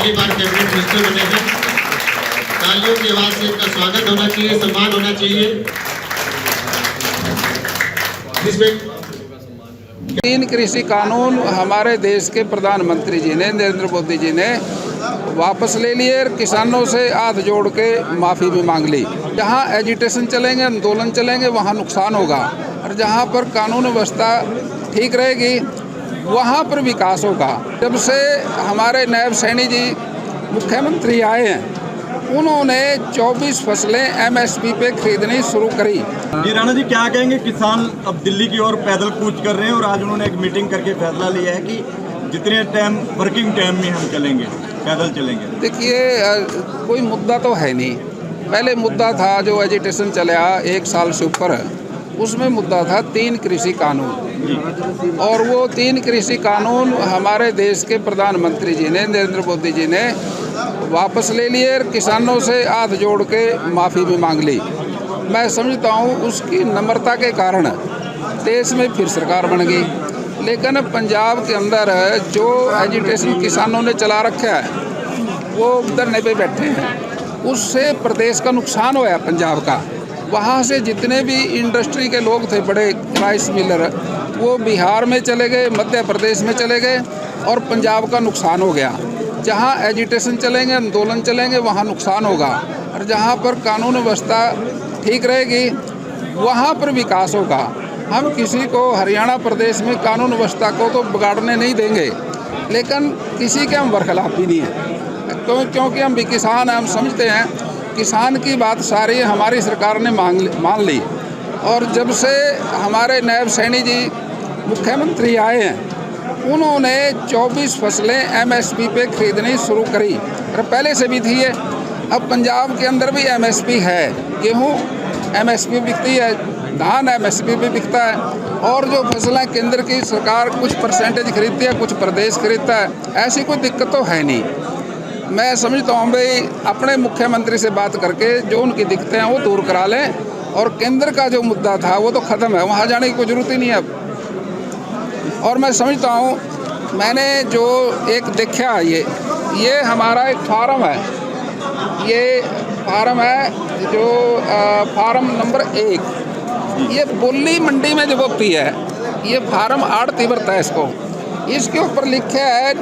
पहली बार cabinet minister बने हैं। तालियों की आवाज से इनका स्वागत होना चाहिए, सम्मान होना चाहिए। तीन कृषि कानून हमारे देश के प्रधानमंत्री जी ने, नरेंद्र मोदी जी ने वापस ले लिए और किसानों से हाथ जोड़ के माफ़ी भी मांग ली। जहाँ एजिटेशन चलेंगे, आंदोलन चलेंगे, वहाँ नुकसान होगा, और जहाँ पर कानून व्यवस्था ठीक रहेगी वहाँ पर विकास होगा। जब से हमारे नायब सैनी जी मुख्यमंत्री आए हैं, उन्होंने 24 फसलें MSP पे खरीदनी शुरू करी। जी राणा जी, क्या कहेंगे? किसान अब दिल्ली की ओर पैदल कूच कर रहे हैं और आज उन्होंने एक मीटिंग करके फैसला लिया है कि जितने टाइम वर्किंग टाइम में हम चलेंगे, पैदल चलेंगे। देखिए, कोई मुद्दा तो है नहीं। पहले मुद्दा था जो एजिटेशन चला 1 साल से ऊपर, उसमें मुद्दा था 3 कृषि कानून, और वो 3 कृषि कानून हमारे देश के प्रधानमंत्री जी ने, नरेंद्र मोदी जी ने वापस ले लिए और किसानों से हाथ जोड़ के माफ़ी भी मांग ली। मैं समझता हूँ उसकी नम्रता के कारण देश में फिर सरकार बन गई। लेकिन पंजाब के अंदर जो एजिटेशन किसानों ने चला रखा है, वो धरने पे बैठे हैं, उससे प्रदेश का नुकसान हुआ है पंजाब का। वहाँ से जितने भी इंडस्ट्री के लोग थे, बड़े राइस मिलर, वो बिहार में चले गए, मध्य प्रदेश में चले गए, और पंजाब का नुकसान हो गया। जहाँ एजिटेशन चलेंगे, आंदोलन चलेंगे, वहाँ नुकसान होगा, और जहाँ पर कानून व्यवस्था ठीक रहेगी वहाँ पर विकास होगा। हम किसी को हरियाणा प्रदेश में कानून व्यवस्था को तो बिगाड़ने नहीं देंगे, लेकिन किसी के हम बरखिलाफ भी नहीं हैं, क्योंकि हम भी किसान हैं। हम समझते हैं किसान की बात सारी हमारी सरकार ने मान ली। और जब से हमारे नायब सैनी जी मुख्यमंत्री आए हैं, उन्होंने 24 फसलें MSP पे खरीदनी शुरू करी, और पहले से भी थी है। अब पंजाब के अंदर भी MSP है, गेहूँ MSP बिकती है, धान MSP पे बिकता है, और जो फसलें केंद्र की सरकार कुछ परसेंटेज खरीदती है, कुछ प्रदेश खरीदता है, ऐसी कोई दिक्कत तो है नहीं। मैं समझता हूँ भाई अपने मुख्यमंत्री से बात करके जो उनकी दिक्कतें हैं वो दूर करा लें, और केंद्र का जो मुद्दा था वो तो ख़त्म है, वहाँ जाने की कोई ज़रूरत ही नहीं है अब। और मैं समझता हूँ, मैंने जो एक देखा ये हमारा एक फार्म है, ये फार्म है जो फार्म नंबर 1, ये बुल्ली मंडी में जो होती है, ये फार्म 8 तीव्रता है इसको। इसके ऊपर लिखा है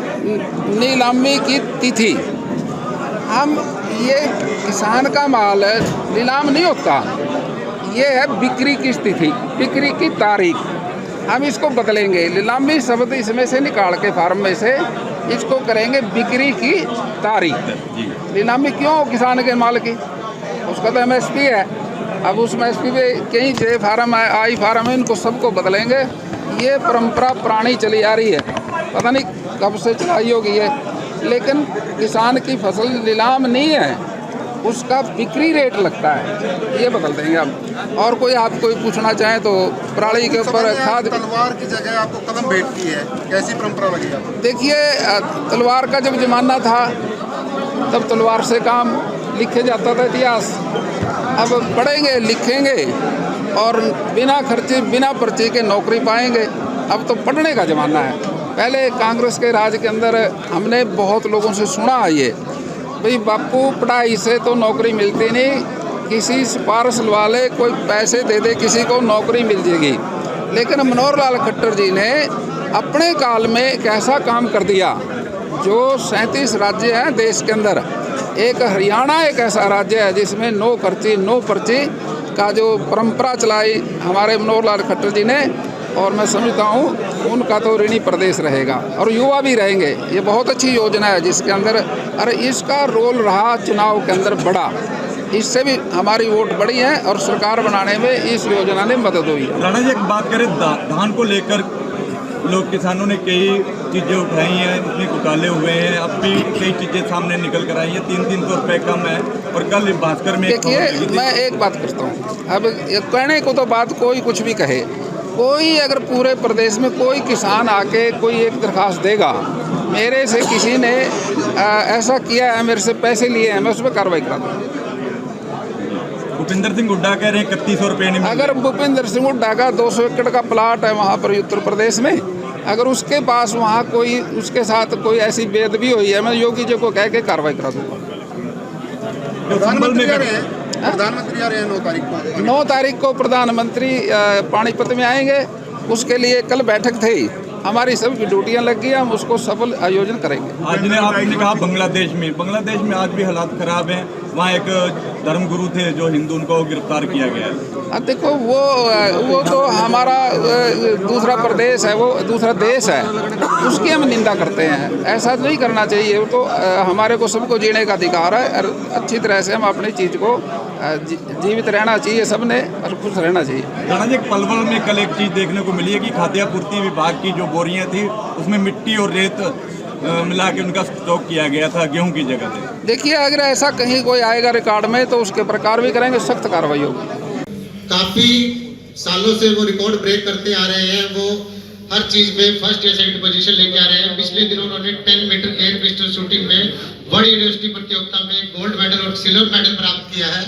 नीलामी की तिथि। हम ये किसान का माल नीलाम नहीं होता, ये है बिक्री की तिथि, बिक्री की तारीख। हम इसको बदलेंगे, नीलामी शब्द इसमें से निकाल के फार्म में से इसको करेंगे बिक्री की तारीख। नीलामी क्यों किसान के माल की? उसका तो MSP है। अब उस MSP पे कहीं J फार्म है, I फार्म है, इनको सबको बदलेंगे। ये परंपरा पुरानी चली आ रही है, पता नहीं कब से चलाई होगी ये, लेकिन किसान की फसल नीलाम नहीं है, उसका बिक्री रेट लगता है, ये बदल देंगे हम। और कोई आप कोई पूछना चाहें तो पराली के ऊपर खाद, तलवार की जगह आपको कलम भेंटती है, कैसी परंपरा लगी आपको? देखिए, तलवार का जब जमाना था तब तलवार से काम लिखे जाता था इतिहास। अब पढ़ेंगे लिखेंगे और बिना खर्चे बिना पर्चे के नौकरी पाएंगे। अब तो पढ़ने का ज़माना है। पहले कांग्रेस के राज के अंदर हमने बहुत लोगों से सुना ये, भाई बापू पढ़ाई से तो नौकरी मिलती नहीं, किसी सिफारिश वाले कोई पैसे दे दे किसी को नौकरी मिल जाएगी। लेकिन मनोहर लाल खट्टर जी ने अपने काल में एक ऐसा काम कर दिया, जो 37 राज्य हैं देश के अंदर, एक हरियाणा एक ऐसा राज्य है जिसमें नो खर्ची नो पर्ची का जो परंपरा चलाई हमारे मनोहर लाल खट्टर जी ने। और मैं समझता हूँ उनका तो ऋणी प्रदेश रहेगा और युवा भी रहेंगे। ये बहुत अच्छी योजना है जिसके अंदर, अरे इसका रोल रहा चुनाव के अंदर बड़ा, इससे भी हमारी वोट बढ़ी है और सरकार बनाने में इस योजना ने मदद हुई है। राणा जी, एक बात करें धान को लेकर, लोग किसानों ने कई चीज़ें उठाई हैं, उसमें घोटाले हुए हैं, अब भी कई चीज़ें सामने निकल कर आई हैं, 300 रुपये कम है। और कल भास्कर में देखिए, मैं एक बात करता हूँ, अब कहने को तो बात कोई कुछ भी कहे, कोई अगर पूरे प्रदेश में कोई किसान आके कोई एक दरखास्त देगा, मेरे से किसी ने ऐसा किया है, मेरे से पैसे लिए हैं, मैं उस पर कार्रवाई करा दूँ। भूपेंद्र सिंह हुड्डा कह रहे हैं 3100 रुपये नहीं। अगर भूपेंद्र सिंह हुड्डा का 200 एकड़ का प्लाट है वहाँ पर उत्तर प्रदेश में, अगर उसके पास वहाँ कोई उसके साथ कोई ऐसी बेदबी हुई है, मैं योगी जी को कह के कार्रवाई करा दूँगा। प्रधानमंत्री आ रहे हैं, प्रधानमंत्री आ रहे हैं 9 तारीख को। 9 तारीख को प्रधानमंत्री पानीपत में आएंगे, उसके लिए कल बैठक थी, हमारी सबकी ड्यूटियां लग गई, हम उसको सफल आयोजन करेंगे। आज ने आपने कहा बांग्लादेश में आज भी हालात खराब हैं, वहाँ एक धर्मगुरु थे जो हिंदू, उनको गिरफ्तार किया गया है। अब देखो वो तो हमारा दूसरा प्रदेश है, वो दूसरा देश है, उसकी हम निंदा करते हैं, ऐसा नहीं करना चाहिए। वो तो हमारे को सबको जीने का अधिकार है और अच्छी तरह से हम अपनी चीज़ को जीवित रहना चाहिए, सबने, और खुश रहना चाहिए। राणा जी, पलवल में कल एक चीज़ देखने को मिली है कि खाद्य आपूर्ति विभाग की जो बोरियां थी उसमें मिट्टी और रेत मिला के उनका स्टॉक किया गया था गेहूं की जगह पे। देखिए, अगर ऐसा कहीं कोई आएगा रिकॉर्ड में तो उसके पर कार्रवाई करेंगे, सख्त कार्रवाई होगी। काफी सालों से वो रिकॉर्ड ब्रेक करते आ रहे हैं, वो हर चीज में फर्स्ट या सेकंड पोजीशन लेके आ रहे हैं। पिछले दिनों उन्होंने 10 मीटर एयर पिस्टल शूटिंग में वर्ल्ड यूनिवर्सिटी प्रतियोगिता में गोल्ड मेडल और सिल्वर मेडल प्राप्त किया है।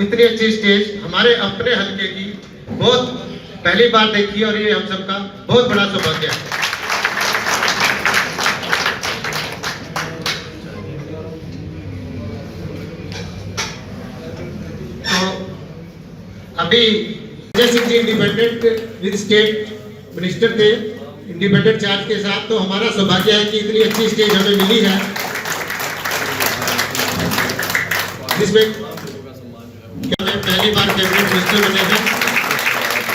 इतनी अच्छी स्टेज हमारे अपने हल्के की बहुत पहली बार देखी और ये हम सबका बहुत बड़ा सौभाग्य है। अभी Ajay Singh ji independent with state minister थे, इंडिपेंडेंट चार्ज के साथ, तो हमारा सौभाग्य है कि इतनी अच्छी स्टेज हमें मिली है, जिसमें पहली बार कैबिनेट मिनिस्टर बने हैं।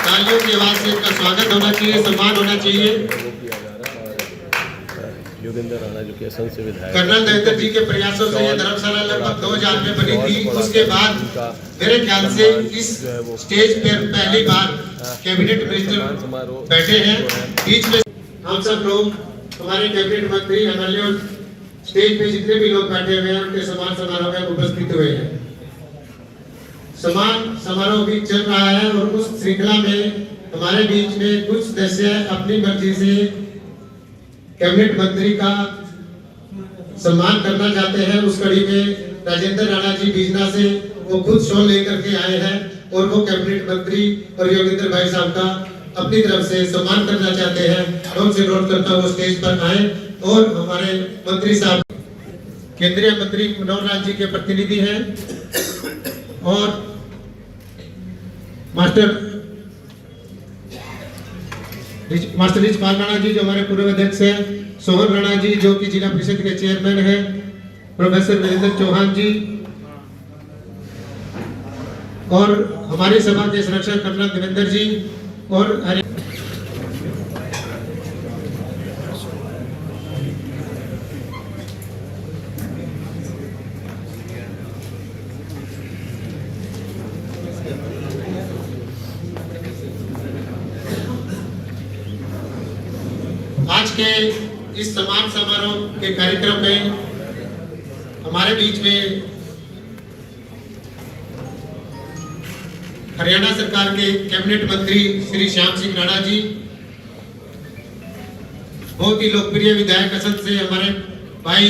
तालियों की आवाज से इनका स्वागत होना चाहिए, सम्मान होना चाहिए। योगेंद्र राणा जो कि असम से विधायक, कर्नल देवेंद्र जी के प्रयासों से ये धर्मशाला लगभग 2000 में बनी थी। उसके बाद मेरे ख्याल से इस स्टेज पर पहली बार कैबिनेट मिनिस्टर बैठे हैं। बीच में हम सब लोग, हमारे कैबिनेट मंत्री, एमएलए और स्टेज पे जितने भी लोग बैठे हुए हैं, उनके सम्मान समारोह में उपस्थित हुए हैं। सम्मान समारोह भी चल रहा है और उस श्रृंखला में हमारे बीच में कुछ सदस्य अपनी मर्जी से कैबिनेट मंत्री का सम्मान करना चाहते हैं। उस कड़ी में राजेंद्र राणा जी बीजना से वो खुद शॉल लेकर के आए हैं और वो कैबिनेट मंत्री और योगेंद्र भाई साहब का अपनी तरफ से सम्मान करना चाहते हैं। मैं उनसे अनुरोध करता हूँ वो स्टेज पर आए और हमारे मंत्री साहब, केंद्रीय मंत्री मनोहर लाल जी के प्रतिनिधि हैं और मास्टर रिचपाल राणा जी जो हमारे पूर्व अध्यक्ष हैं, सोहन राणा जी जो कि जिला परिषद के चेयरमैन हैं, प्रोफेसर वीरेंद्र चौहान जी और हमारी सभा के संरक्षक कर्नल देवेंद्र जी और आज के इस सम्मान समारोह के कार्यक्रम में हमारे बीच में हरियाणा सरकार के कैबिनेट मंत्री श्री श्याम सिंह राणा जी, बहुत ही लोकप्रिय विधायक असम से हमारे भाई